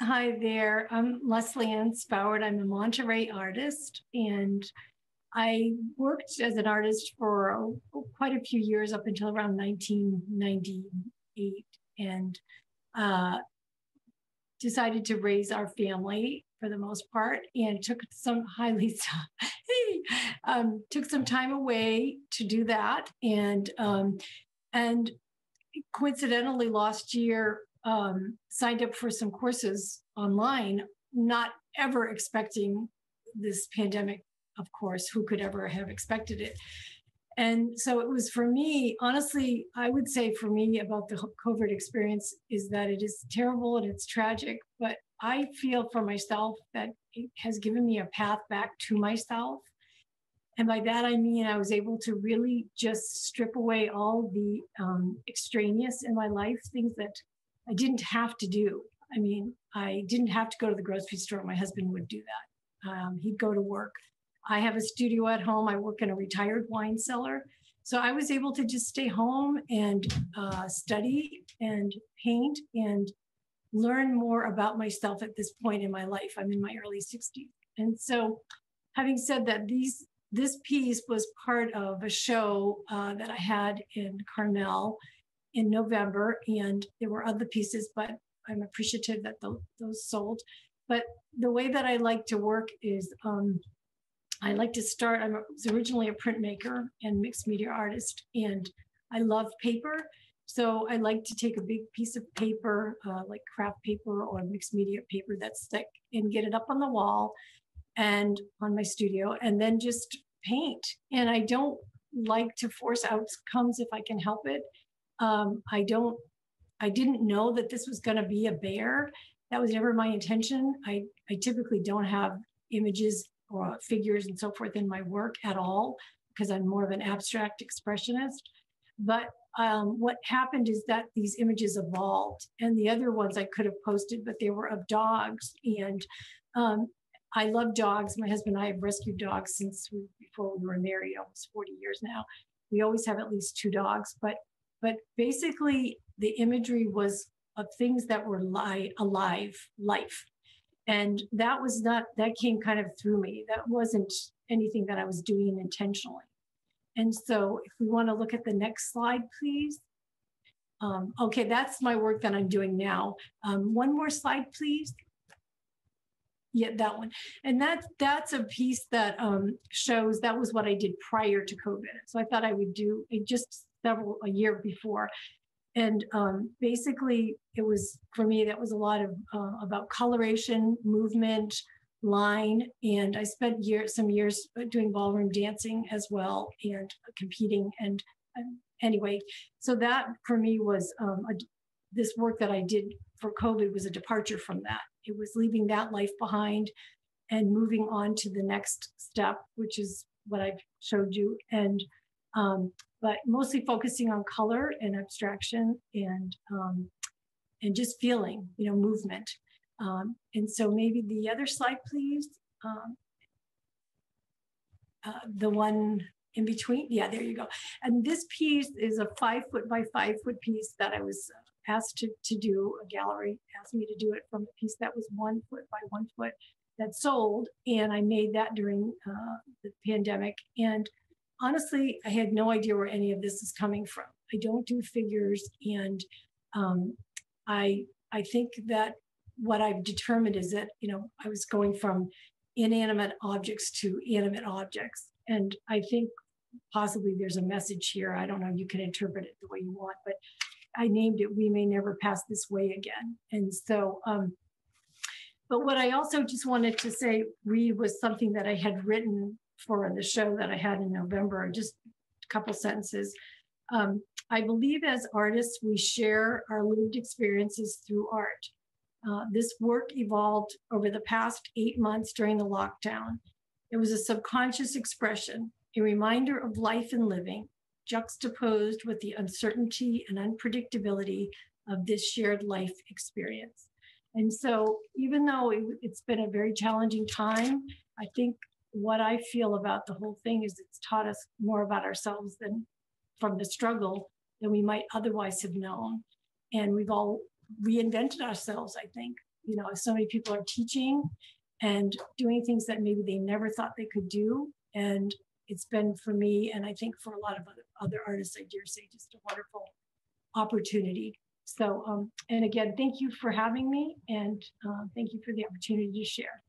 Hi there. I'm Lesley and Spowart. I'm a Monterey artist, and I worked as an artist for quite a few years up until around 1998, and uh, decided to raise our family for the most part, and took some took some time away to do that, and coincidentally last year signed up for some courses online, not ever expecting this pandemic. Of course, who could ever have expected it? And so it was for me, honestly, I would say for me about the COVID experience is that it is terrible and it's tragic, but I feel for myself that it has given me a path back to myself. And by that, I mean, I was able to really just strip away all the extraneous in my life, things that I didn't have to do. I mean, I didn't have to go to the grocery store. My husband would do that. He'd go to work. I have a studio at home. I work in a retired wine cellar. So I was able to just stay home and study and paint and learn more about myself at this point in my life. I'm in my early 60s. And so having said that, this piece was part of a show that I had in Carmel in November, and there were other pieces, but I'm appreciative that those sold. But the way that I like to work is I like to start, I was originally a printmaker and mixed media artist, and I love paper. So I like to take a big piece of paper, like craft paper or mixed media paper that's thick, and get it up on the wall and on my studio, and then just paint. And I don't like to force outcomes if I can help it. I didn't know that this was going to be a bear. That was never my intention. I typically don't have images or figures and so forth in my work at all, because I'm more of an abstract expressionist. But what happened is that these images evolved, and the other ones I could have posted, but they were of dogs. And I love dogs. My husband and I have rescued dogs before we were married, almost 40 years now. We always have at least 2 dogs, but basically the imagery was of things that were alive, life. And that came kind of through me. That wasn't anything that I was doing intentionally. And so if we want to look at the next slide, please. Okay, that's my work that I'm doing now. One more slide, please. Yeah, that one. And that's a piece that shows, that was what I did prior to COVID. So I thought I would do just a year before. And basically it was, for me, that was a lot of about coloration, movement, line. And I spent some years doing ballroom dancing as well, and competing. And anyway, so that for me was this work that I did for COVID was a departure from that. It was leaving that life behind and moving on to the next step, which is what I've showed you. And but mostly focusing on color and abstraction and just feeling, movement. And so maybe the other slide, please. The one in between. Yeah, there you go. And this piece is a 5 foot by 5 foot piece that I was asked to do. A gallery asked me to do it from a piece that was 1 foot by 1 foot that sold. And I made that during the pandemic. And honestly, I had no idea where any of this is coming from. I don't do figures. And I think that what I've determined is that, I was going from inanimate objects to animate objects. And I think possibly there's a message here. I don't know, you can interpret it the way you want, but I named it, "We May Never Pass This Way Again." And so, but what I also just wanted to say, read, was something that I had written for the show that I had in November, just a couple sentences. I believe as artists, we share our lived experiences through art. This work evolved over the past 8 months during the lockdown. It was a subconscious expression, a reminder of life and living, juxtaposed with the uncertainty and unpredictability of this shared life experience. And so even though it's been a very challenging time, I think what I feel about the whole thing is it's taught us more about ourselves from the struggle than we might otherwise have known. And we've all reinvented ourselves, I think. you know, so many people are teaching and doing things that maybe they never thought they could do. And it's been for me, and I think for a lot of other artists, I dare say, just a wonderful opportunity. So, and again, thank you for having me, and thank you for the opportunity to share.